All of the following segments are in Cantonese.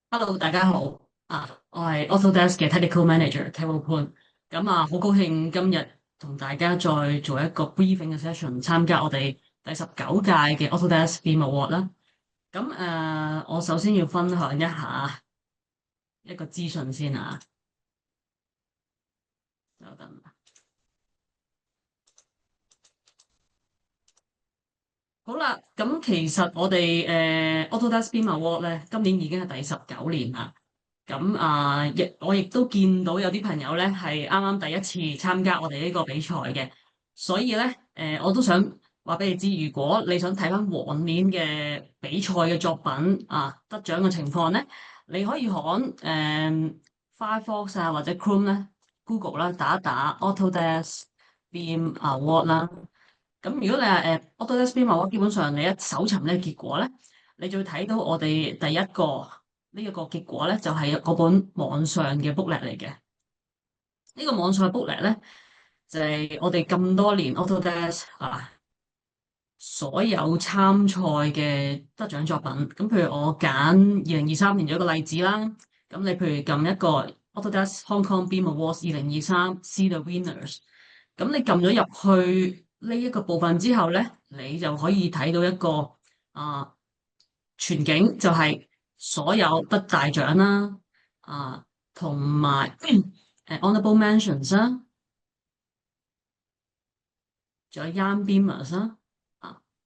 Hello，大家好。我係 Autodesk 嘅 Technical Manager Carol Poon。咁好高興今日同大家再做一個 briefing 嘅 session，參加我哋第19屆嘅 Autodesk BIM Award 啦。咁我首先要分享一下一個資訊先啊。稍等。好啦，咁其實我哋Autodesk BIM Award 咧，今年已經係第19年啦。咁我亦都見到有啲朋友咧係啱啱第一次參加我哋呢個比賽嘅，所以咧我都想話俾你知，如果你想睇翻往年嘅比賽嘅作品得獎嘅情況咧，你可以喺Firefox 或者 Chrome 咧 Google 啦打一打 Autodesk BIM Award 啦。咁如果你係Autodesk BIM Award，基本上你一搜尋呢個結果咧，你就會睇到我哋第一個。呢一個結果咧，就係嗰本網上嘅 booklet 嚟嘅。呢個網上嘅 booklet 咧，就係我哋咁多年 Autodesk 所有參賽嘅得獎作品。咁譬如我揀2023年做一個例子啦。咁你譬如撳一個 Autodesk Hong Kong BIM Awards 2023 See the Winners。咁你撳咗入去呢一個部分之後咧，你就可以睇到一個啊全景，就係所有得大獎啦，同埋honorable mentions 啦，仲有 Young Beamers 啦，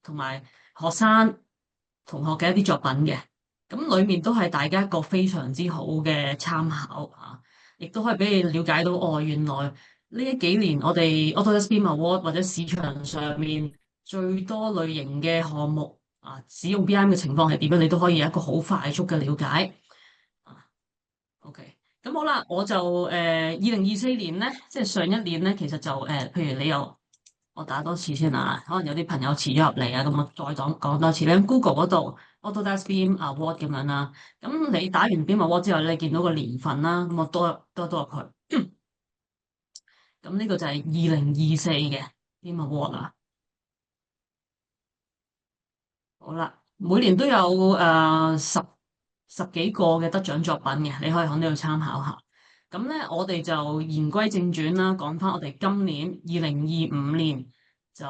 同埋學生同學嘅一啲作品嘅。咁裏面都係大家一個非常之好嘅參考亦都可以俾你了解到哦，原來呢幾年我哋 Autodesk BIM Award 或者市場上面最多類型嘅項目使用 BIM 嘅情況係點樣，你都可以有一個好快速嘅了解。OK，咁好啦，我就2024年咧，即係上一年咧，其實就譬如你有我打多次先可能有啲朋友遲咗入嚟咁我再講多次咧。Google 嗰度 Autodesk BIM Award 咁樣啦，咁你打完 BIM Award 之後你見到個年份啦，咁我多入去，咁呢個就係2024嘅 BIM Award 啦。好啦，每年都有十幾個嘅得獎作品嘅，你可以喺呢度參考下。咁咧，我哋就言歸正傳啦，講翻我哋今年2025年就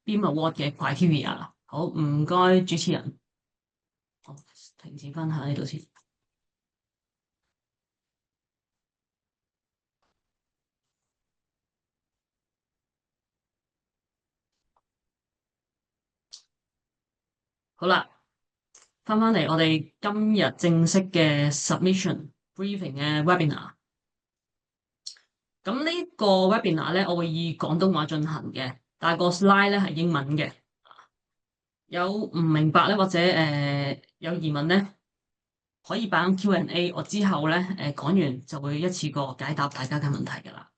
BIM Award 嘅 criteria 啦。好，唔該主持人，好，停止分享呢度先。好啦，翻嚟我哋今日正式嘅 submission briefing 嘅 webinar。咁呢個 webinar 咧，我會以廣東話進行嘅，但係個 slide 咧係英文嘅。有唔明白咧，或者有疑問咧，可以擺 Q&A，我之後咧講完就會一次過解答大家嘅問題㗎啦。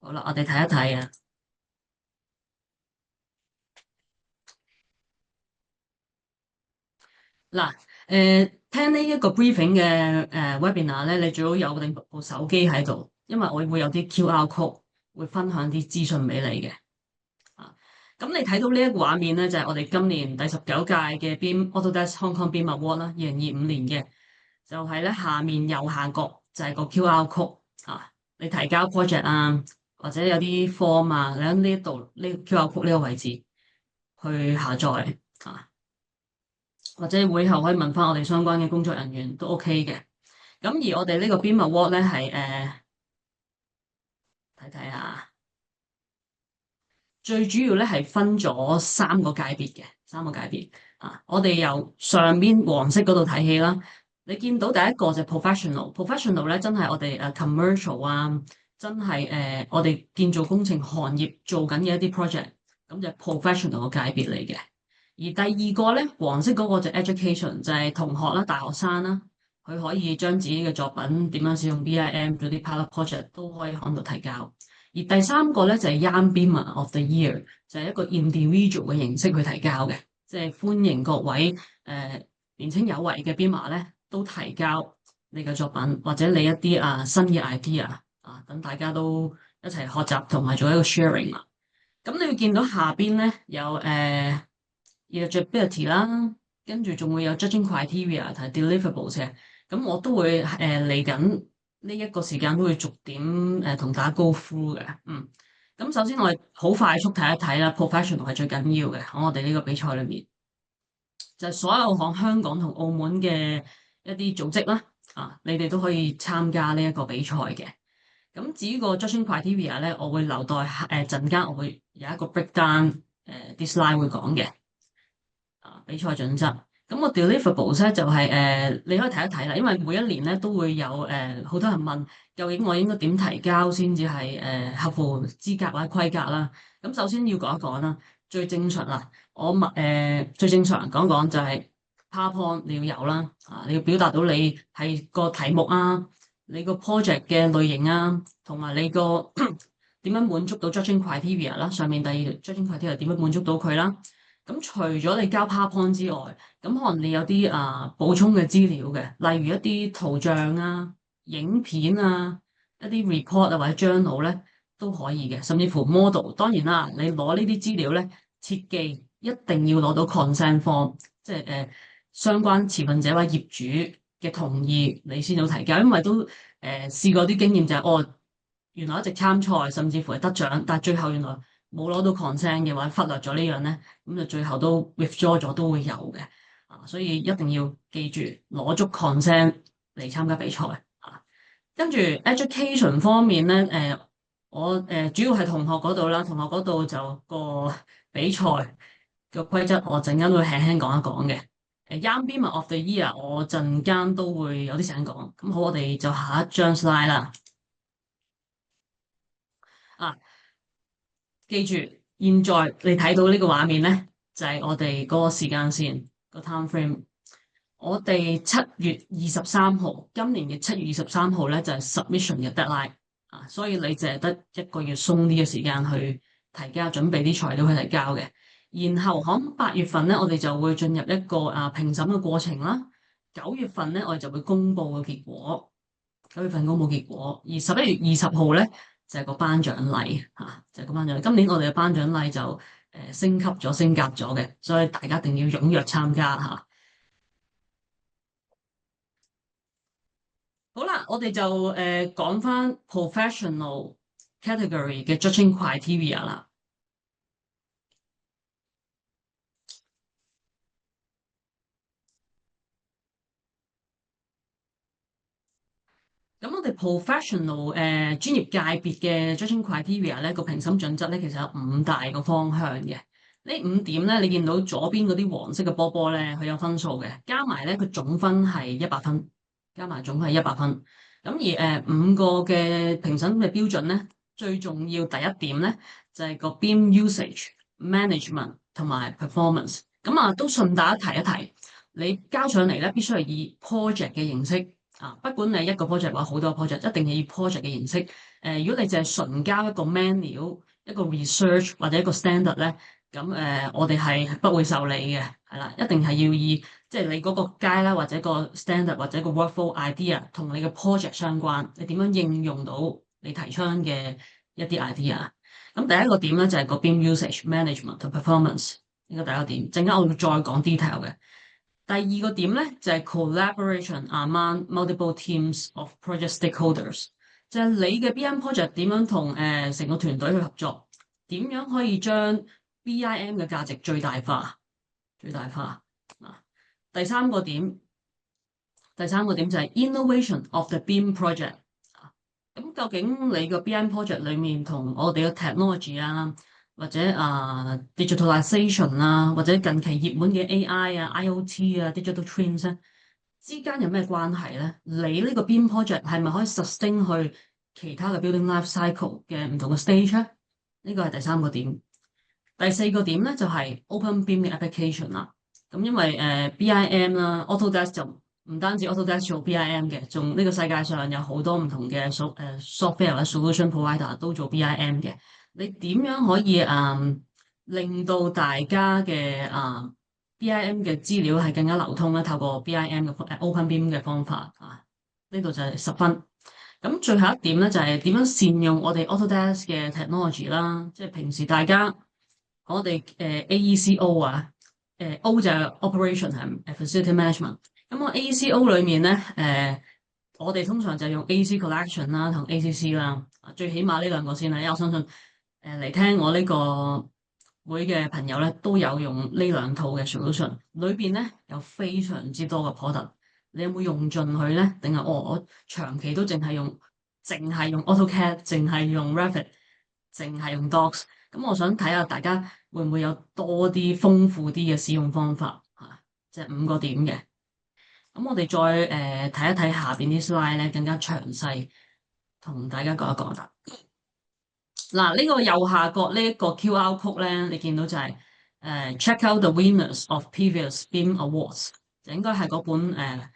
好啦，我哋睇一睇啊。嗱，聽呢一個 briefing 嘅webinar 咧，你最好有定部手機喺度，因為我會有啲 QR code 會分享啲資訊俾你嘅。咁你睇到呢一個畫面咧，就係我哋今年第19屆嘅 BIM Autodesk Hong Kong BIM Award 啦，2025年嘅，就係咧下面右下角就係個 QR code 你提交 project 或者有啲 form 你喺呢度呢 QR code 呢個位置去下載或者會後可以問翻我哋相關嘅工作人員都 OK 嘅。咁而我哋呢個 BIM Award 咧係睇睇下。最主要咧係分咗三個界別我哋由上邊黃色嗰度睇起啦。你見到第一個就係 professional 咧，真係我哋commercial真係我哋建造工程行業做緊嘅一啲 project，咁就 professional 嘅界別嚟嘅。而第二個咧，黃色嗰個就 education，就係同學啦、大學生啦，佢可以將自己嘅作品點樣使用 BIM 做啲 pilot project 都可以喺度提交。而第三個咧就係 Young BIMer of the Year，就係一個 individual 嘅形式去提交嘅，即係歡迎各位年青有為嘅 BIMer 咧都提交你嘅作品或者你一啲新嘅 idea 等大家都一齊學習同埋做一個 sharing 啦。咁你會見到下邊咧有 eligibility 啦，跟住仲會有 judging criteria 同埋 deliverables 嘅。咁我都會嚟緊呢一個時間都會逐點同大家 go through 嘅。嗯，咁首先我哋好快速睇一睇啦，professional 係最緊要嘅喺我哋呢個比賽裏面。就係所有喺香港同澳門嘅一啲組織啦，你哋都可以參加呢一個比賽嘅。咁至於個 judging criteria 咧，我會留待陣間我會有一個 breakdown，啲 slide 會講嘅。比賽準則。咁個 deliverables 咧就係、你可以睇一睇啦，因為每一年咧都會有好多人問，究竟我應該點提交先至係合乎資格或者規格啦。咁首先要講一講啦，最正常啦，最正常講講就係 PowerPoint 你要有啦，你要表達到你係個題目啊，你個 project 嘅類型啊，同埋你個點樣滿足到 judging criteria 啦。上面第二條 judging criteria 點樣滿足到佢啦。咁除咗你交 PowerPoint 之外，咁可能你有啲補充嘅資料嘅，例如一啲圖像啊、影片啊、一啲 report 啊或者 journal 咧都可以嘅，甚至乎 model。當然啦，你攞呢啲資料咧，切記一定要攞到 consent form，即係相關持份者或者業主嘅同意，你先好提交。因為都試過啲經驗就係、原來一直參賽，甚至乎係得獎，但係最後原來冇攞到 consent 嘅話，忽略咗呢樣咧，咁就最後都 withdraw 咗都會有嘅。所以一定要記住攞足 consent 嚟參加比賽。跟住 education 方面咧，我主要係同學嗰度啦，同學嗰度就個比賽嘅規則，我陣間會輕輕講一講嘅。Young Beamer of the Year 我陣間都會有啲時間講。咁好，我哋就下一張 slide 啦。啊！記住，現在你睇到呢個畫面咧，就係我哋嗰個時間線個 time frame。我哋7月23號，今年嘅7月23號咧就係 submission 嘅 deadline 所以你淨係得一個月鬆啲嘅時間去提交，準備啲材料去提交嘅。然後喺8月份咧，我哋就會進入一個評審嘅過程啦。9月份咧，我哋就會公布個結果。9月份公布結果，而11月20號咧就係個頒獎禮就係個頒獎禮。今年我哋嘅頒獎禮就升級咗、升格咗嘅，所以大家一定要踴躍參加嚇。好啦，我哋就講翻 professional category 嘅 judging criteria 啦。咁我哋 professional 專業界別嘅 judging criteria 咧，個評審準則咧，其實有5大個方向嘅。呢5點咧，你見到左邊嗰啲黃色嘅波波咧，佢有分數嘅，加埋咧佢總分係100分，加埋總分係100分。咁而5個嘅評審嘅標準咧，最重要第一點咧就係個 BIM usage、management 同埋 performance。咁都順帶一提一提，你交上嚟咧必須係以 project 嘅形式。不管你一個 project 或者好多 project，一定係以 project 嘅形式。如果你淨係純交一個 manual、一個 research 或者一個 standard 咧，咁我哋係不會受理嘅，係啦，一定係要以即係你嗰個街啦，或者個 standard 或者個 workflow idea 同你嘅 project 相關，你點樣應用到你提倡嘅一啲 idea。咁第一個點咧就係個 BIM usage、management 同 performance，呢個第一個點。陣間我會再講 detail 嘅。第二個點咧就係 collaboration among multiple teams of project stakeholders，就係你嘅 BIM project 點樣同成個團隊去合作，點樣可以將 BIM 嘅價值最大化，最大化。第三個點就係 innovation of the BIM project。咁究竟你個 BIM project 裡面同我哋嘅 technology 或者digitalization 或者近期熱門嘅 AI IoT digital twins 咧之間有咩關係咧？你呢個 BIM project 係咪可以 sustain 去其他嘅 building life cycle 嘅唔同嘅 stage 咧？呢個係第三個點。第四個點咧就係 open BIM 嘅 application 啦。咁因為BIM 啦，Autodesk 就唔單止 Autodesk 做 BIM 嘅，仲呢個世界上有好多唔同嘅software 或者 solution provider 都做 BIM 嘅。你點樣可以令到大家嘅BIM 嘅資料係更加流通咧？透過 BIM 嘅Open BIM 嘅方法呢度就係10分。咁最後一點咧就係點樣善用我哋 Autodesk 嘅 technology 啦，即係平時大家我哋AECO O 就係 operation 係 facility management。咁我 ACO 裏面咧，我哋通常就用 AC collection 啦同 ACC 啦，最起碼呢兩個先啦，因為我相信嚟聽我呢個會嘅朋友咧都有用呢兩套嘅 solution，裏邊咧有非常之多嘅 product，你有冇用盡佢咧？定係我長期都淨係用 AutoCAD，淨係用 Revit，淨係用 Docs？咁我想睇下大家會唔會有多啲豐富啲嘅使用方法嚇，即係5個點嘅。咁我哋再睇一睇下邊啲 slide 咧，更加詳細同大家講一講啦。嗱，呢個右下角呢一個 QR code 咧，你見到就係check out the winners of previous BIM Awards，就應該係嗰本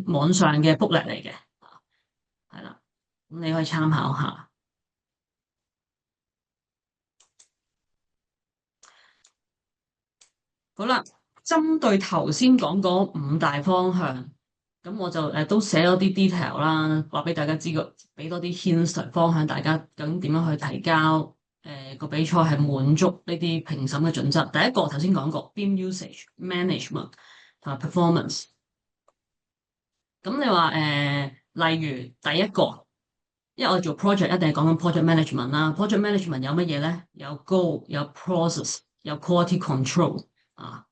網上嘅 booklet 嚟嘅，係啦，咁你可以參考下。好啦，針對頭先講嗰5大方向，咁我就都寫咗啲 detail 啦，話俾大家知個，俾多啲 hints 方向，大家究竟點樣去提交個比賽係滿足呢啲評審嘅準則。第一個頭先講過 BIM usage management 同埋 performance。咁你話例如第一個，因為我做 project 一定係講緊 project management 啦。project management 有乜嘢咧？有 goal，有 process，有 quality control 啊。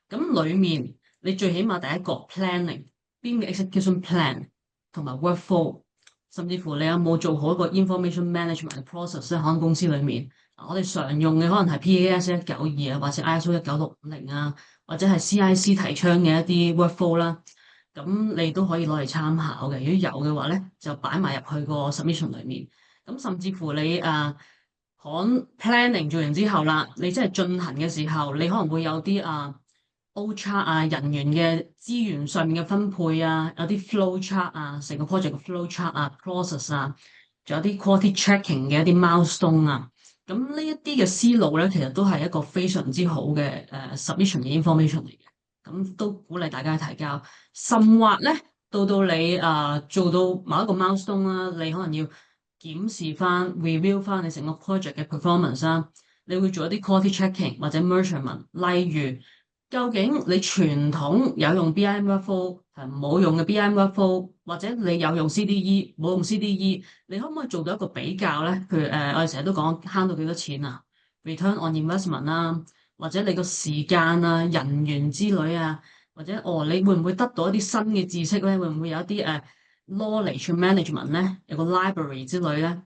咁裡面你最起碼第一個 planning，邊嘅 execution plan 同埋 workflow，甚至乎你有冇做好一個 information management 嘅 process 咧？可能公司裡面，我哋常用嘅可能係 PAS 192啊，或者 ISO 19650啊，或者係 CIC 提倡嘅一啲 workflow 啦。咁你都可以攞嚟參考嘅。如果有嘅話咧，就擺埋入去個 submission 裡面。咁甚至乎你planning 做完之後啦，你真係進行嘅時候，你可能會有啲O chart 啊，人員嘅資源上面嘅分配啊，有啲 flow chart 啊，成個 project 嘅 flow chart 啊，process 啊，仲有啲 quality checking 嘅一啲 milestone 啊。咁呢一啲嘅思路咧，其實都係一個非常之好嘅submission 嘅 information 嚟嘅。咁都鼓勵大家提交。甚或咧，到你做到某一個 milestone 啦，你可能要檢視翻 review 翻你成個 project 嘅 performance 啦，你會做一啲 quality checking 或者 measurement，例如究竟你傳統有用 BIM workflow 係冇用嘅 BIM workflow，或者你有用 CDE 冇用 CDE，你可唔可以做到一個比較咧？譬如我哋成日都講慳到幾多錢啊，return on investment 啦，或者你個時間啊、人員之類啊。或者你會唔會得到一啲新嘅知識咧？會唔會有一啲knowledge management 咧？有個 library 之類咧？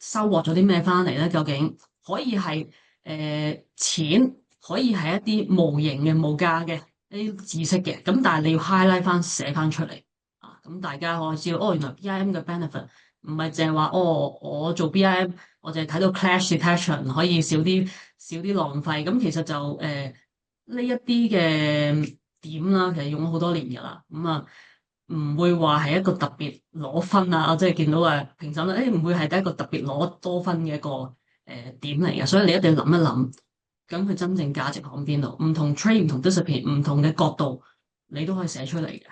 收穫咗啲咩翻嚟咧？究竟可以係錢，可以係一啲無形嘅無價嘅一啲知識嘅。咁但係你要 highlight 翻寫翻出嚟啊！咁大家可以知道原來 BIM 嘅 benefit 唔係淨係話我做 BIM，我淨係睇到 clash detection 可以少啲浪費。咁其實就呢一啲嘅點啦，其實用咗好多年㗎啦，咁唔會話係一個特別攞分啊，即係見到評審咧，唔會係第一個特別攞多分嘅一個點嚟嘅，所以你一定要諗一諗，咁佢真正價值喺邊度？唔同 trade 唔同 discipline 唔同嘅角度，你都可以寫出嚟嘅。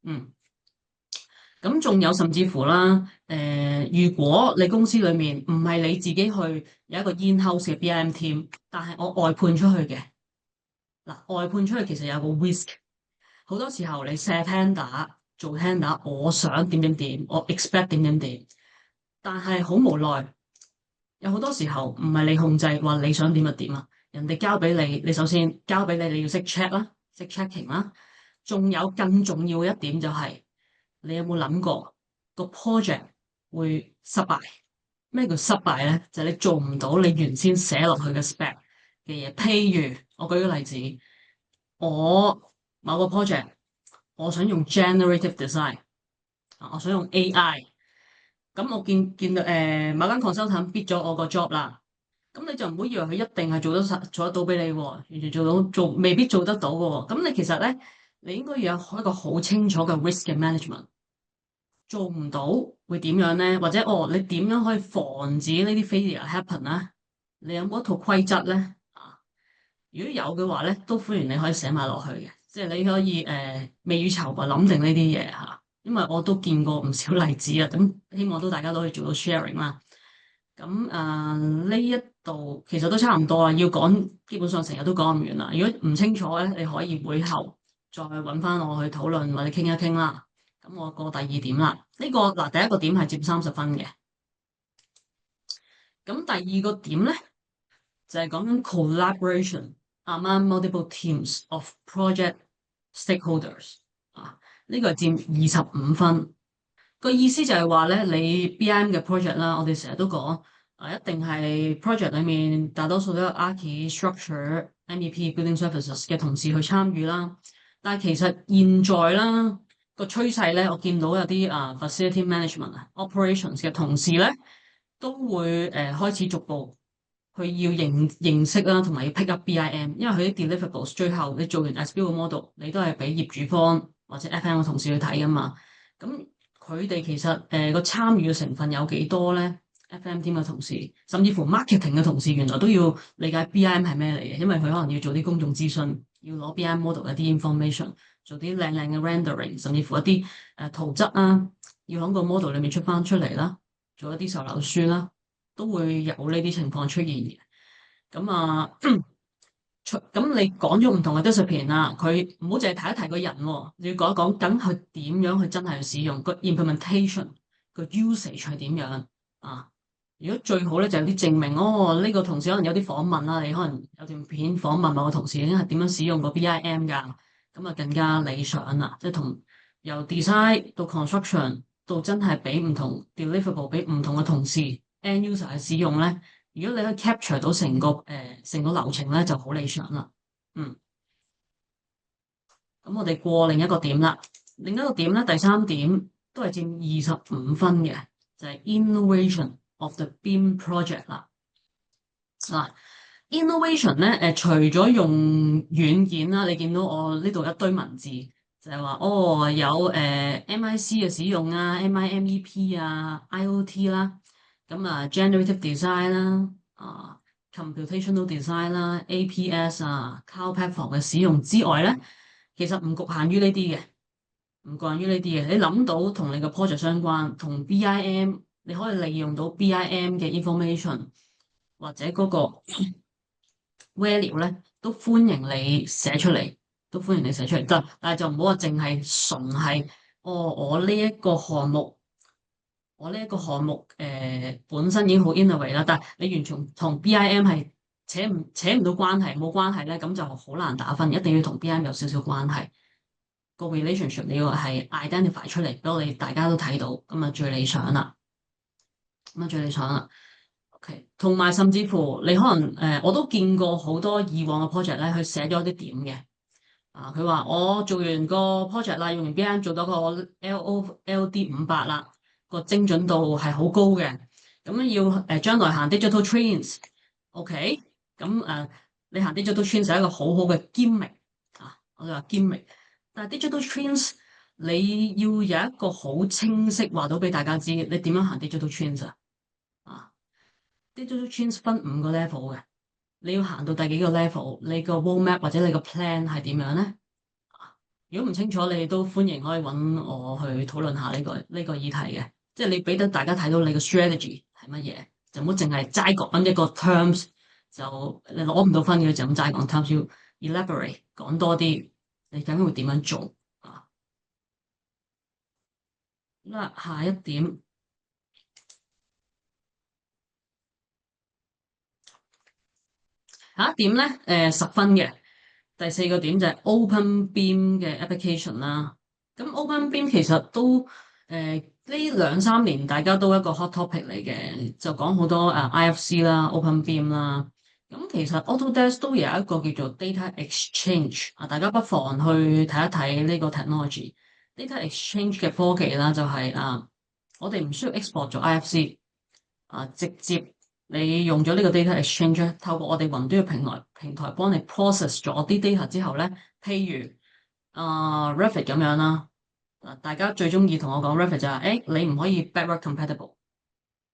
嗯，咁仲有甚至乎啦，如果你公司裡面唔係你自己去有一個 in-house 嘅 BIM team，但係我外判出去嘅，嗱，外判出去其實有個 risk。好多時候你 set tender 做 tender，我想點點點，我 expect 點點點，但係好無奈，有好多時候唔係你控制，話你想點就點啊。人哋交俾你，你首先交俾你，你要識 check 啦，識 checking 啦。仲有更重要嘅一點就係，你有冇諗過個 project 會失敗？咩叫失敗咧？就係你做唔到你原先寫落去嘅 spec 嘅嘢。譬如我舉個例子，我某個 project。我想用 generative design，我想用 AI，咁我見到某間 consultant bid 咗我個 job 啦，咁你就唔好以為佢一定係做得到俾你喎，完全未必做得到嘅喎，咁你其實咧，你應該要有一個好清楚嘅 risk 嘅 management，做唔到會點樣咧？或者你點樣可以防止呢啲 failure happen 啊？你有冇一套規則咧？如果有嘅話咧，都歡迎你可以寫埋落去嘅，即係你可以未雨綢繆諗定呢啲嘢嚇，因為我都見過唔少例子啊，咁希望大家都可以做到 sharing 啦。咁呢一度其實都差唔多啊，要講基本上成日都講唔完啦。如果唔清楚咧，你可以會後再揾翻我去討論或者傾一傾啦。咁我過第二點啦，呢個嗱第一個點係佔30分嘅，咁第二個點咧就係講緊 collaboration among multiple teams of project stakeholders 啊，呢個係佔25分。個意思就係話咧，你 BIM 嘅 project 啦，我哋成日都講一定係 project 裡面大多數都有 archi、structure、MEP、building services 嘅同事去參與啦。但係其實現在啦個趨勢咧，我見到有啲facility management 啊 operations 嘅同事咧，都會開始逐步去要認識啦，同埋要 pick up BIM，因為佢啲 deliverables 最後你做完 as build 嘅 model，你都係俾業主方或者 FM 嘅同事去睇噶嘛。咁佢哋其實個參與嘅成分有幾多咧？FM team 嘅同事，甚至乎 marketing 嘅同事，原來都要理解 BIM 係咩嚟嘅，因為佢可能要做啲公眾諮詢，要攞 BIM model 一啲 information，做啲靚靚嘅 rendering，甚至乎一啲圖則啊，要喺個 model 裏面出翻出嚟啦，做一啲售樓書啦，都會有呢啲情況出現嘅。咁咁你講咗唔同嘅 discipline 啦，佢唔好淨係提一提個人喎，你要講一講緊佢點樣去真係去使用個 implementation 個 usage 係點樣啊？如果最好咧就有啲證明哦，呢個同事可能有啲訪問啦，你可能有段片訪問某個同事已經係點樣使用個 BIM 㗎，咁啊更加理想啦，即係由 design 到 construction 到真係俾唔同 deliverable 俾唔同嘅同事 end user 去使用咧。如果你可以 capture 到成個流程咧，就好理想啦。嗯，咁我哋過另一個點啦。另一個點咧，第三點都係佔25分嘅，就係 innovation of the BIM project 啦。嗱，innovation 咧，除咗用軟件啦，你見到我呢度一堆文字，就係話哦有MIC 嘅使用啊，MIMEP 啊，IoT 啦。咁generative design 啦，computational design 啦，APS 啊，cloud platform 嘅使用之外咧，其實唔局限於呢啲嘅，唔局限於呢啲嘅。你諗到同你個 project 相關，同 BIM，你可以利用到 BIM 嘅 information 或者嗰個 value 咧，都歡迎你寫出嚟，都歡迎你寫出嚟。但係就唔好話淨係純係，哦，我呢一個項目。我呢一個項目本身已經好 innovate 啦，但係你完全同 BIM 係扯唔到關係，冇關係咧，咁就好難打分，一定要同 BIM 有少少關係。個 relationship 你要係 identify 出嚟，俾我哋大家都睇到，咁啊最理想啦，咁啊最理想啦。OK，同埋甚至乎你可能我都見過好多以往嘅 project 咧，佢寫咗啲點嘅。佢話我做完個 project 啦，用完 BIM 做到個 LOLD 500啦。個精準度係好高嘅，咁要將來行 digital twins，OK，咁你行 digital twins 係一個好好嘅 gimmick 啊，我哋話 gimmick，但係 digital twins 你要有一個好清晰話到俾大家知，你點樣行 digital twins 啊？digital twins 分5個 level 嘅，你要行到第幾個 level，你個 roadmap 或者你個 plan 係點樣咧？如果唔清楚，你都歡迎可以揾我去討論下呢個議題嘅。即係你俾得大家睇到你個 strategy 係乜嘢，就唔好淨係齋講一個 terms，就你攞唔到分嘅就咁齋講 terms，要 elaborate 講多啲，你究竟會點樣做啊？咁下一點，下一點咧，10分嘅第四個點就係 Open Beam 嘅 application 啦。咁 Open Beam 其實都呢2-3年大家都一個 hot topic 嚟嘅，就講好多IFC 啦、Open Beam 啦。咁其實 Autodesk 都有一個叫做 data exchange 大家不妨去睇一睇呢個 technology。data exchange 嘅科技啦，就係我哋唔需要 export 咗 IFC 直接你用咗呢個 data exchange，透過我哋雲端嘅平台幫你 process 咗啲 data 之後咧，譬如Revit 咁樣啦。大家最中意同我講 Revit 就係，你唔可以 backward compatible。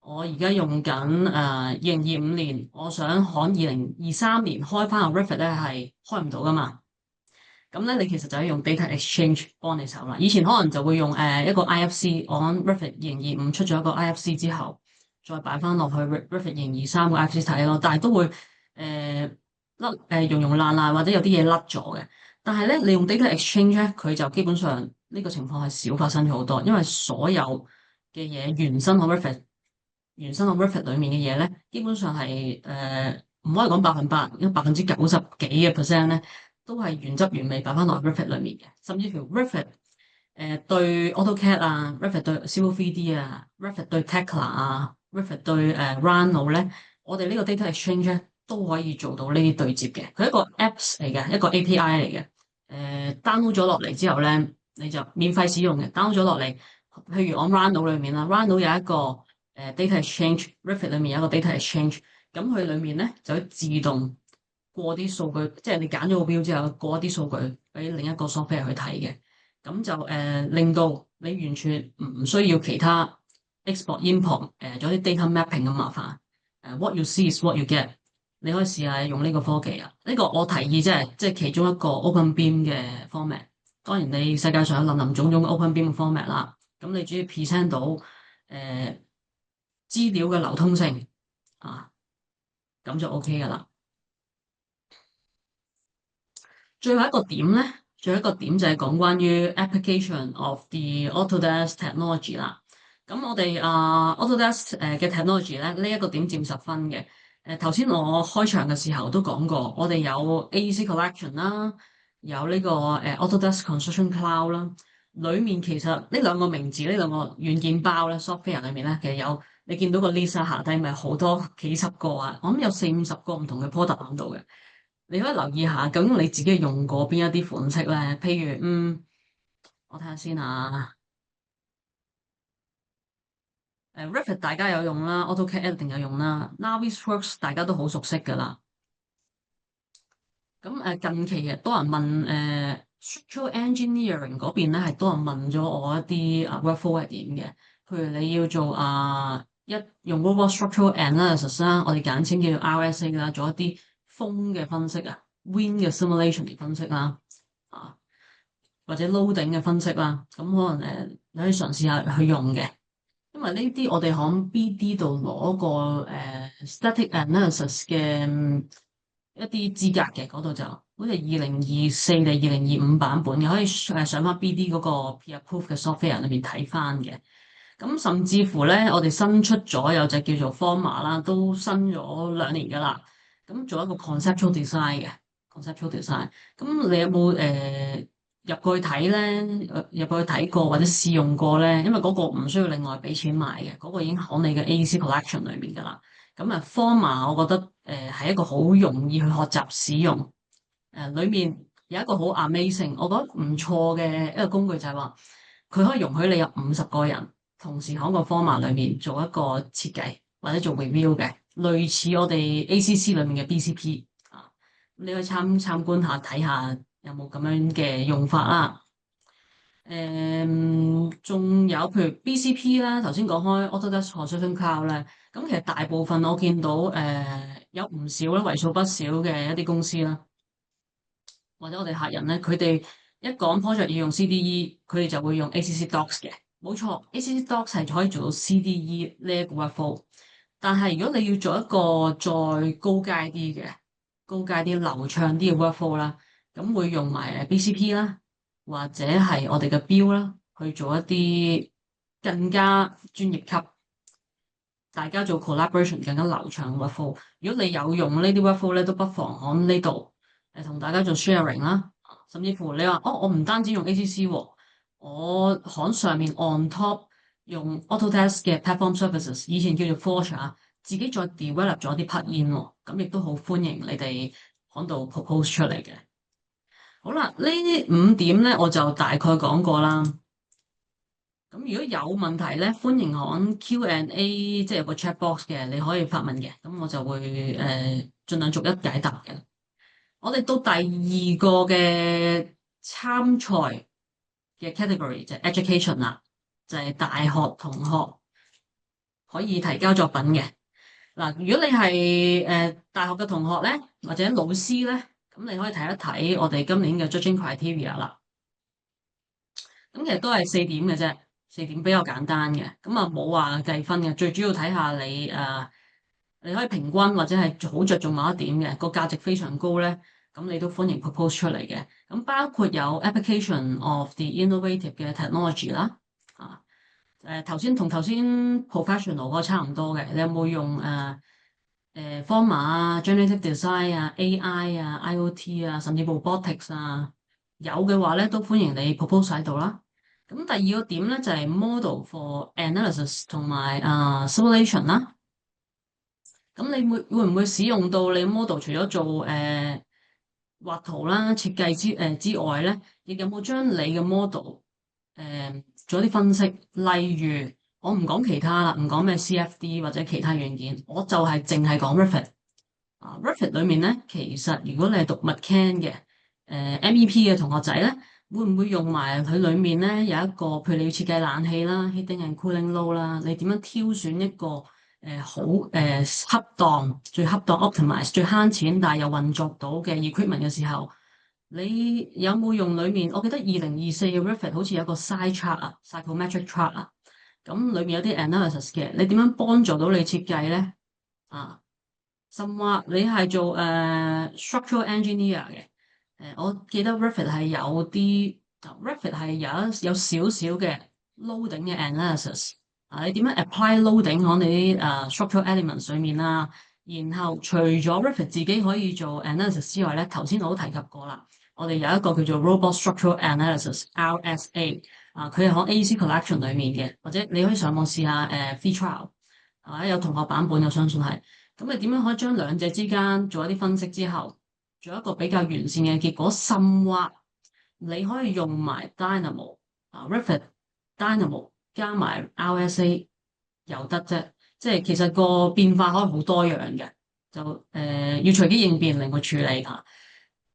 我而家用緊2025年，我想喺2023年開翻個 Revit 咧係開唔到噶嘛。咁咧，你其實就可以用 data exchange 幫你手啦。以前可能就會用一個 IFC，我喺 Revit 2025出咗一個 IFC 之後，再擺翻落去 Revit 2023個 IPC 睇咯，但係都會溶溶爛爛或者有啲嘢甩咗嘅。但係咧，你用 data exchange 咧，佢就基本上呢個情況係少發生咗好多，因為所有嘅嘢原生喺 Revit 裏面嘅嘢咧，基本上係唔可以講100%，因為90%幾嘅 percent 咧都係原汁原味擺翻落 Revit 裏面嘅，甚至乎 Revit 對 AutoCAD 啊，Revit 對 Civil 3D 啊，Revit 對 Tekla 啊，Revit 對Rhino 咧，我哋呢個 data exchange 咧都可以做到呢啲對接嘅。佢係一個 Apps 嚟嘅，一個 API 嚟嘅。download 咗落嚟之後咧，你就免費使用嘅。download 咗落嚟，譬如我 Rhino 裏面啦，Rhino 有一個data exchange，Revit 裏面有一個 data exchange，咁佢裏面咧就會自動過啲數據，即係你揀咗個標之後，過一啲數據俾另一個 software 去睇嘅。咁就令到你完全唔需要其他 export import 做啲 data mapping 咁麻煩。what you see is what you get。你可以試下用呢個科技啊。呢個我提議即係其中一個 OpenBeam 嘅 format。當然你世界上有林林總總嘅 OpenBeam 嘅 format 啦。咁你只要 present 到資料嘅流通性啊，咁就 OK 噶啦。最後一個點咧，最後一個點就係講關於 application of the Autodesk technology 啦。咁我哋Autodesk 嘅 technology 咧，呢一個點佔10分嘅。頭先我開場嘅時候都講過，我哋有 AEC Collection 啦，有呢個Autodesk Construction Cloud 啦。裡面其實呢兩個名字，呢兩個軟件包咧，software 裏面咧，其實有你見到個 list 下低咪好多幾十個啊，我諗有40-50個唔同嘅 product 喺度嘅。你可以留意下，究竟你自己用過邊一啲款式咧？譬如，我睇下先啊。Revit 大家有用啦，AutoCAD 一定有用啦，Navisworks 大家都好熟悉㗎啦。咁近期其實多人問Structural Engineering 嗰邊咧，係多人問咗我一啲workflow 係點嘅。譬如你要做用 Robot Structural Analysis 啦，我哋簡稱叫做 RSA 啦，做一啲風嘅分析啊，wind 嘅 simulation 嚟分析啦，或者 loading 嘅分析啦，咁可能你可以嘗試下去用嘅。因為呢啲我哋喺 BD 度攞個static analysis 嘅一啲資格嘅，嗰度就好似2024定2025版本嘅，可以上翻 BD 嗰個 peer proof 嘅 software 裏面睇翻嘅。咁甚至乎咧，我哋新出咗有隻叫做 Forma 啦，都新咗2年噶啦。咁做一個 conceptual design 嘅 conceptual design。咁你有冇入過去睇咧？入過去睇過或者試用過咧？因為嗰個唔需要另外俾錢買嘅，嗰個已經喺你嘅 AEC collection 裏面噶啦。咁啊，Forma 我覺得係一個好容易去學習使用。裏面有一個好 amazing，我覺得唔錯嘅一個工具就係話，佢可以容許你有50個人同時喺個 Forma 裏面做一個設計或者做 review 嘅，類似我哋 ACC 裏面嘅 BCP 啊。你可以參觀下睇下有冇咁樣嘅用法啦。仲有譬如 BCP 啦，頭先講開 Autodesk Construction Cloud 咧，咁其實大部分我見到有唔少咧，為數不少嘅一啲公司啦，或者我哋客人咧，佢哋一講 project 要用 CDE，佢哋就會用 ACC Docs 嘅。冇錯，ACC Docs 係可以做到 CDE 呢一個 workflow。但係如果你要做一個再高階啲、流暢啲嘅 workflow 啦，咁會用埋BCP 啦，或者係我哋嘅標啦，去做一啲更加專業級，大家做 collaboration 更加流暢嘅 workflow。如果你有用呢啲 workflow 咧，都不妨喺呢度同大家做 sharing 啦。甚至乎你話我唔單止用 ACC 喎，我喺上面 on top 用 Autodesk 嘅 platform services，以前叫做 Forge 啊，自己再 develop 咗啲 plugin 喎，咁亦都好歡迎你哋喺度 propose 出嚟嘅。好啦，呢5點咧我就大概講過啦。咁如果有問題咧，歡迎喺 Q&A，即係有個 chat box 嘅，你可以發問嘅，咁我就會盡量逐一解答嘅。我哋到第二個嘅參賽嘅 category 就係 education 啦，就係大學同學可以提交作品嘅。嗱，如果你係大學嘅同學咧，或者老師咧，咁你可以睇一睇我哋今年嘅 judging criteria 啦。咁其實都係4點嘅啫。4點比較簡單嘅，咁啊冇話計分嘅，最主要睇下你你可以平均或者係好着重某一點嘅個價值非常高咧，咁你都歡迎 propose 出嚟嘅。咁包括有 application of the innovative 嘅 technology 啦，啊頭先 professional 嗰個差唔多嘅，你有冇用forma 啊、generative design 啊、AI 啊、IoT 啊，甚至 robotics 啊，有嘅話咧都歡迎你 propose 喺度啦。咁第二個點咧就係 model for analysis 同埋simulation 啦。咁你會唔會使用到你 model 除咗做畫圖啦、設計之外咧，亦有冇將你嘅 model 做一啲分析？例如我唔講其他啦，唔講咩 CFD 或者其他軟件，我就係淨係講 Revit。Revit 裏面咧，其實如果你係讀 Mechan 嘅MEP 嘅同學仔咧，會唔會用埋佢裏面咧有一個，譬如你要設計冷氣啦、heating and cooling load 啦，你點樣挑選一個好恰當、最恰當 optimize、最慳錢但係又運作到嘅 equipment 嘅時候，你有冇用裏面？我記得2024嘅 Revit 好似有個 side chart 啊，psychometric chart 啊，咁裏面有啲 analysis 嘅，你點樣幫助到你設計咧？啊？甚或你係做structural engineer 嘅，我記得 Revit 係有啲Revit 係有少少嘅 loading 嘅 analysis，你點樣 apply loading 喺你啲structural elements 裏面啦？然後除咗 Revit 自己可以做 analysis 之外咧，頭先我都提及過啦，我哋有一個叫做 Robot Structural Analysis RSA，佢係喺 AEC Collection 裏面嘅，或者你可以上網試下free trial，有同學版本，我相信係。咁你點樣可以將兩者之間做一啲分析之後，做一個比較完善嘅結果？甚或你可以用埋 Dynamo Revit Dynamo 加埋 RSA 又得啫。即係其實個變化可以好多樣嘅，就要隨機應變，靈活處理嚇。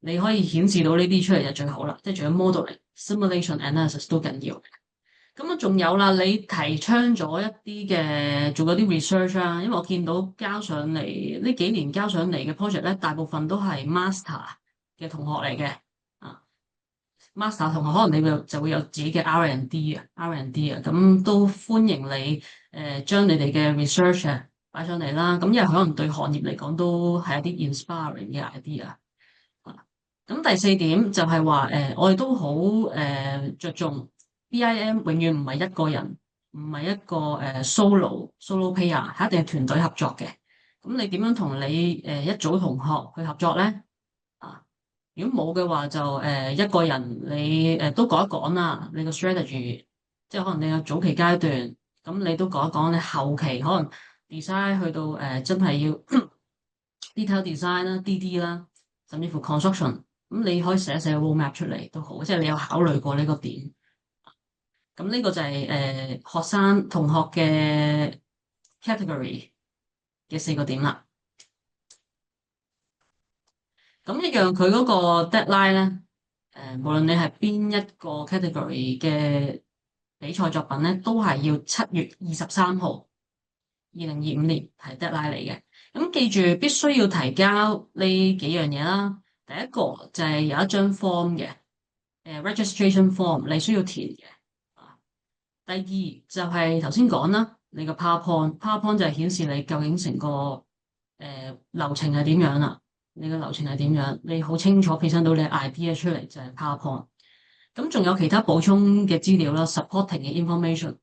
你可以顯示到呢啲出嚟就最好啦。即係除咗 modeling、simulation、analysis 都緊要。咁啊，仲有啦，你提倡咗一啲嘅做嗰啲 research 啦，因為我見到交上嚟呢幾年交上嚟嘅 project 咧，大部分都係 master 嘅同學嚟嘅，啊，master 同學可能你就會有自己嘅 R&D 啊，R&D 啊，咁都歡迎你將你哋嘅 research 擺上嚟啦，咁因為可能對行業嚟講都係一啲 inspiring 嘅 idea 啊。咁第四點就係話我哋都好着重。BIM 永遠唔係一個人，唔係一個solo player，係一定係團隊合作嘅。咁你點樣同你一組同學去合作咧？啊，如果冇嘅話就一個人你都講一講啦，你個 strategy，即係可能你有早期階段，咁你都講一講你後期可能 design 去到真係要 detail design 啦、DD 啦，甚至乎 construction，咁你可以寫一寫個 roadmap 出嚟都好，即係你有考慮過呢個點。咁呢個就係學生同學嘅 category 嘅4個點啦。咁一樣佢嗰個 deadline 咧，無論你係邊一個 category 嘅比賽作品咧，都係要7月23號2025年係 deadline 嚟嘅。咁記住必須要提交呢幾樣嘢啦。第一個就係有一張 form 嘅registration form，你需要填嘅。第二就係頭先講啦，你個 PowerPoint 就係顯示你究竟成個流程係點樣啦，你個流程係點樣，你好清楚 present 到你 idea 出嚟就係 PowerPoint。咁仲有其他補充嘅資料啦，supporting 嘅 information，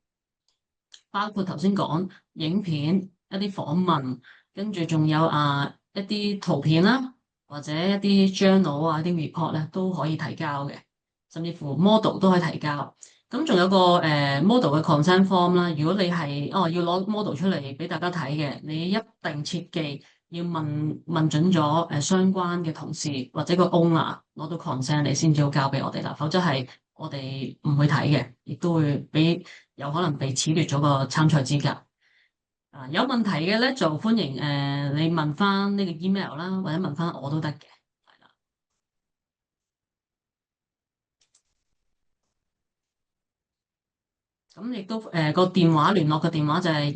包括頭先講影片、一啲訪問，跟住仲有一啲圖片啦，或者一啲 journal 一啲 report 咧都可以提交嘅，甚至乎 model 都可以提交。咁仲有個model 嘅 consent form 啦，如果你係要攞 model 出嚟俾大家睇嘅，你一定切記要問準咗相關嘅同事或者個 owner 攞到 consent，你先至好交俾我哋啦，否則係我哋唔會睇嘅，亦都會有可能被褫奪咗個參賽資格。有問題嘅咧就歡迎你問翻呢個 email 啦，或者問翻我都得嘅。咁亦都個電話聯絡嘅電話就係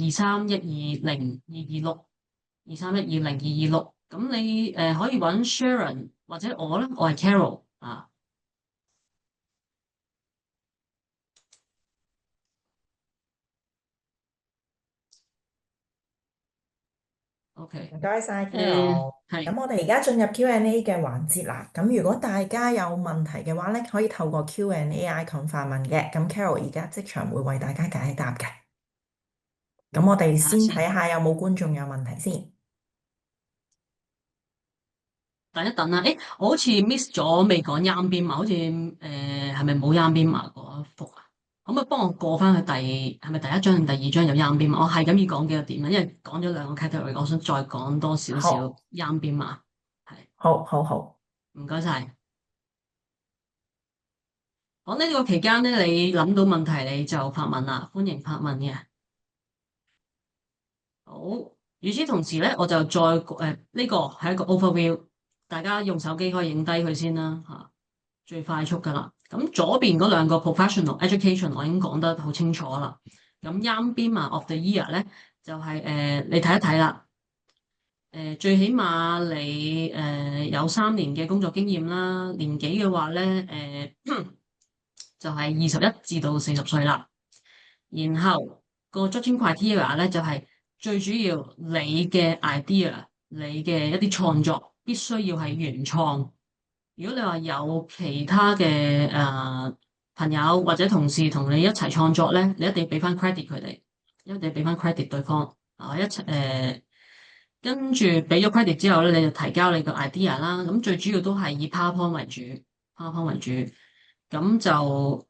2312022623120226。咁你可以揾 Sharon 或者我啦，我係 Carol 啊。OK，唔該晒誒 Carol。係，咁我哋而家進入 Q&A 嘅環節啦。咁如果大家有問題嘅話咧，可以透過 Q&A icon 發問嘅。咁 Carol 而家即場會為大家解答嘅。咁我哋先睇下先，睇下有冇觀眾有問題先。等一等啦。誒，我好似 miss 咗未講 Yam Bim 啊，好似係咪冇 Yam Bim 啊嗰一幅啊？可唔可以幫我過翻去係咪第一張定第二張有 Yam Bim 啊？我係咁要講幾個點啊，因為講咗兩個 category，我想再講多少少 好，Yam Bim 啊。係，好，好，好。唔該晒。講呢個期間咧，你諗到問題你就發問啦，歡迎發問嘅。好，與此同時咧，我就再呢個係一個 overview，大家用手機可以影低佢先啦嚇，最快速噶啦。咁左邊嗰兩個 professional education 我已經講得好清楚啦。咁 Young Bima of the Year 咧就係、你睇一睇啦。最起碼你有3年嘅工作經驗啦，年紀嘅話咧就係21至到40歲啦。然後個 judging criteria 咧就係、最主要你嘅 idea，你嘅一啲創作必須要係原創。如果你話有其他嘅朋友或者同事同你一齊創作咧，你一定要俾翻 credit 佢哋，一定要俾翻 credit 對方一齊跟住俾咗 credit 之後咧，你就提交你個 idea 啦。咁最主要都係以 PowerPoint 為主，PowerPoint 為主。咁就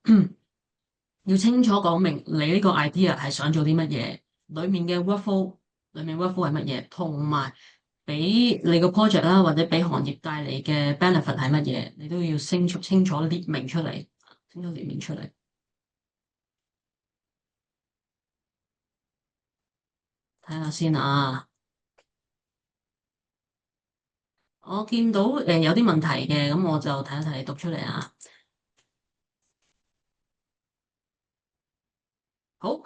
要清楚講明你呢個 idea 係想做啲乜嘢，裡面嘅 workflow，裡面 workflow 係乜嘢，同埋俾你個 project 啦，或者俾行業帶嚟嘅 benefit 係乜嘢，你都要清楚列明出嚟，清楚列明出嚟。睇下先啊，我見到有啲問題嘅，咁我就睇一睇讀出嚟啊。好。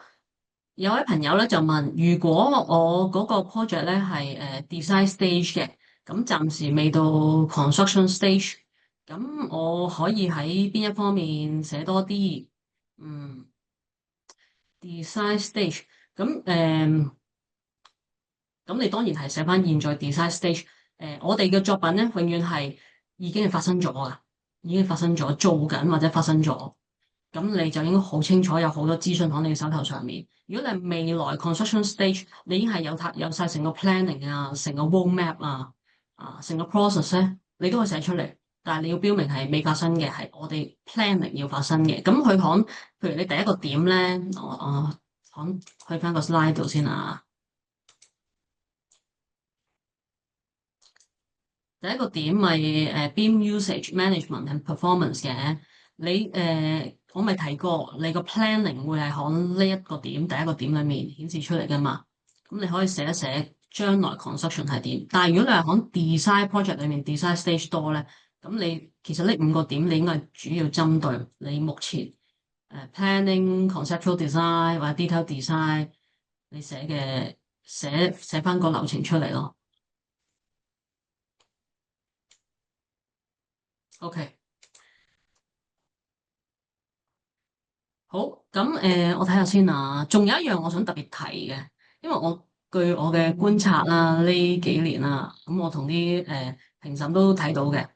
有位朋友咧就問：如果我嗰個 project 咧係design stage 嘅，咁暫時未到 construction stage，咁我可以喺邊一方面寫多啲？嗯，design stage，咁你當然係寫翻現在 design stage。我哋嘅作品咧永遠係已經係發生咗噶，已經發生咗，做緊或者發生咗。咁你就應該好清楚，有好多資訊喺你嘅手頭上面。如果你係未來 construction stage，你已經係有晒成個 planning 啊，成個 roadmap 啊，成個 process 咧，你都可以寫出嚟。但係你要標明係未發生嘅，係我哋 planning 要發生嘅。咁佢講，譬如你第一個點咧，我講去翻個 slide 度先啊。第一個點咪beam usage management and performance 嘅，我咪提過你個 planning 會係喺呢一個點第一個點裡面顯示出嚟㗎嘛，咁你可以寫一寫將來 construction 係點，但係如果你係喺 design project 裡面 design stage 多咧，咁你其實呢5個點你應該係主要針對你目前planning conceptual design 或者 detail design 你寫翻個流程出嚟咯。OK。好，咁我睇下先啊。仲有一樣我想特別提嘅，因為據我嘅觀察啦，呢幾年啦，咁我同啲評審都睇到嘅，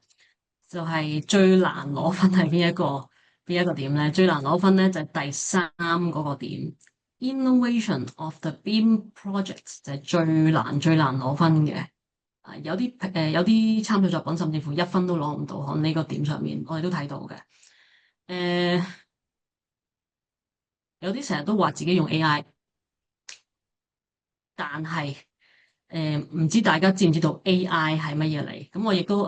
就係最難攞分係邊一個點咧？最難攞分咧就係第三嗰個點，Innovation of the BEAM projects 就係最難攞分嘅。有啲參賽作品甚至乎1分都攞唔到喺呢個點上面，我哋都睇到嘅。誒、有啲成日都話自己用 AI，但係唔知大家知唔知道 AI 係乜嘢嚟？咁我亦都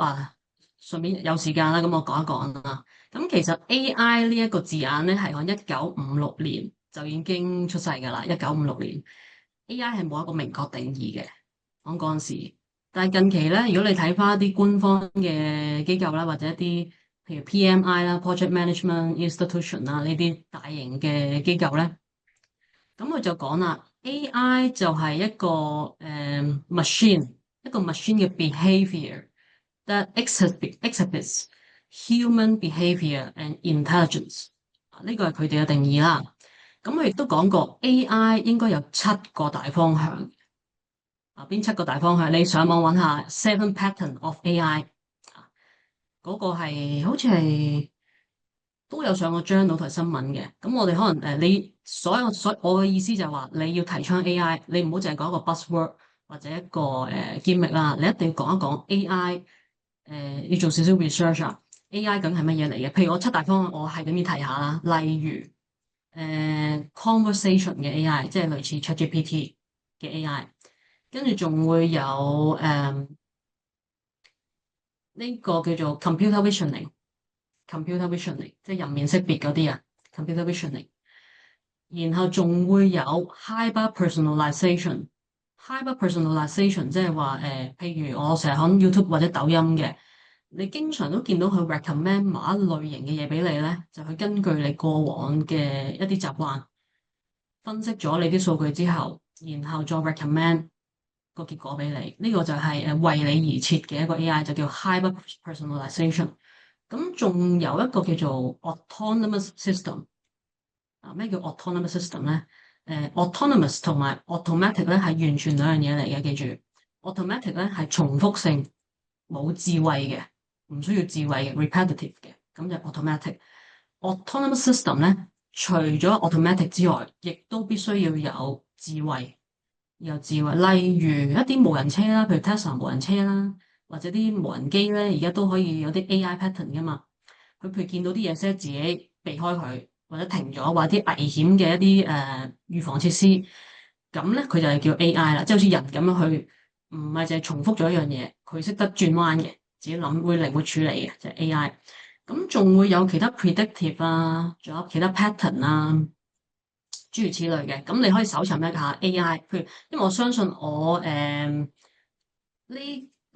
順便有時間啦，咁我講一講啦。咁其實 AI 呢一個字眼咧，係喺1956年就已經出世㗎啦。1956年 AI 係冇一個明確定義嘅，講嗰陣時。但係近期咧，如果你睇翻一啲官方嘅機構啦，或者一啲譬如 PMI 啦、Project Management Institution 啦呢啲大型嘅機構咧。咁佢就講啦，AI 就係一個machine，一個 machine 嘅 behavior that exhibits human behavior and intelligence。呢個係佢哋嘅定義啦。咁佢亦都講過，AI 應該有7個大方向。邊7個大方向？你上網揾下 Seven Pattern of AI 啊，嗰個係好似係都有上過 journal 同新聞嘅。咁我哋可能你我嘅意思就係話你要提倡 AI，你唔好淨係講一個 buzzword 或者一個gimmick 啦，你一定要講一講 AI，要做少少 research 啊。AI 究竟係乜嘢嚟嘅？譬如我7大方向，我係咁要提下啦。例如conversation 嘅 AI，即係類似 ChatGPT 嘅 AI，跟住仲會有呢個叫做 computer visioning，即係人面識別嗰啲啊，computer visioning。然後仲會有 hyper personalization，hyper personalization 即係話譬如我成日喺 YouTube 或者抖音嘅，你經常都見到佢 recommend 某一類型嘅嘢俾你咧，就去根據你過往嘅一啲習慣，分析咗你啲數據之後，然後再 recommend 個結果俾你。呢個就係為你而設嘅一個 AI，就叫 hyper personalization。咁仲有一個叫做 autonomous system。啊，咩叫 autonomous system 咧？autonomous 同埋 automatic 咧係完全兩樣嘢嚟嘅，記住。automatic 咧係重複性，冇智慧嘅，唔需要智慧嘅 repetitive 嘅，咁就 automatic。autonomous system 咧，除咗 automatic 之外，亦都必須要有智慧，有智慧。例如一啲無人車啦，譬如 Tesla 無人車啦，或者啲無人機咧，而家都可以有啲 AI pattern 噶嘛。佢譬如見到啲嘢先自己避開佢，或者停咗，或者啲危險嘅一啲預防設施，咁咧佢就係叫 AI 啦，即係好似人咁樣去，唔係淨係重複咗一樣嘢，佢識得轉彎嘅，自己諗會靈活處理嘅，就係 AI。咁仲會有其他 predictive 啊，仲有其他 pattern 啊，諸如此類嘅。咁你可以搜尋一下 AI，譬如因為我相信我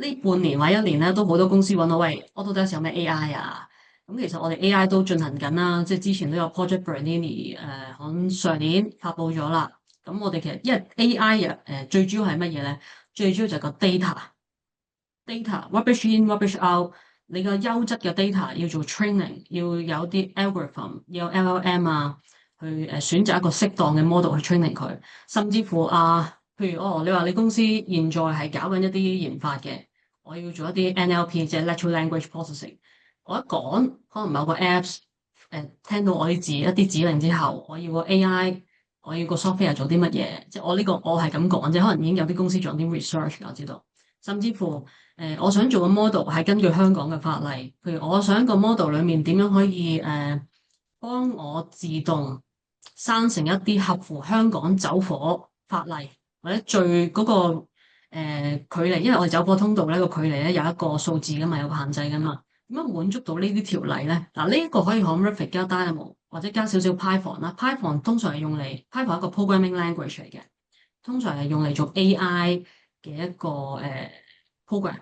呢半年或一年咧，都好多公司揾我，喂，Autodesk 有咩 AI 啊？咁其實我哋 AI 都進行緊啦，即係之前都有 Project Bernini，響上年發布咗啦。咁我哋其實因為 AI 最主要係乜嘢咧？最主要就係個 data，rubbish in rubbish out。你個優質嘅 data 要做 training，要有啲 algorithm，要有 LLM 啊，去選擇一個適當嘅 model 去 training 佢，甚至乎譬如你話你公司現在係搞緊一啲研發嘅。我要做一啲 NLP，即係 natural language processing。我一講，可能某個 apps，聽到我一啲指令之後，我要個 AI，我要個 software 做啲乜嘢，即係我係咁講啫。可能已經有啲公司做啲 research，我知道。甚至乎我想做個 model 係根據香港嘅法例，譬如我想個 model 裡面點樣可以幫我自動生成一啲合乎香港走火法例或者最嗰個。距離，因為我哋走火通道咧個距離咧有一個數字噶嘛，有個限制噶嘛。點樣滿足到呢啲條例咧？嗱，呢一個可以用 Revit 加 Dynamo 或者加少少 Python 啦。Python 通常係用嚟 Python 係一個 programming language 嚟嘅，通常係用嚟做 AI 嘅一個program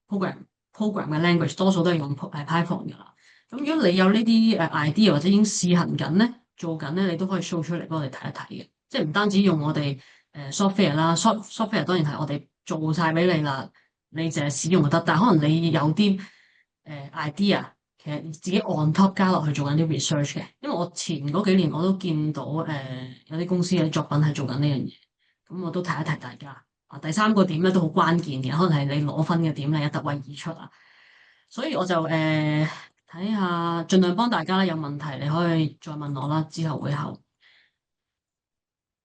program program 嘅 language，多數都係用Python 噶啦。咁如果你有呢啲idea 或者已經試行緊咧，做緊咧，你都可以 show 出嚟幫我哋睇一睇嘅。即係唔單止用我哋software 啦，software 當然係我哋做晒俾你啦，你淨係使用就得。但係可能你有啲idea，其實自己 on top 加落去做緊啲 research 嘅。因為我前嗰幾年我都見到有啲公司有啲作品係做緊呢樣嘢，咁我都提一提大家。第三個點咧都好關鍵嘅，可能係你攞分嘅點咧一突圍而出啊。所以我就睇下，盡量幫大家啦。有問題你可以再問我啦，之後會後。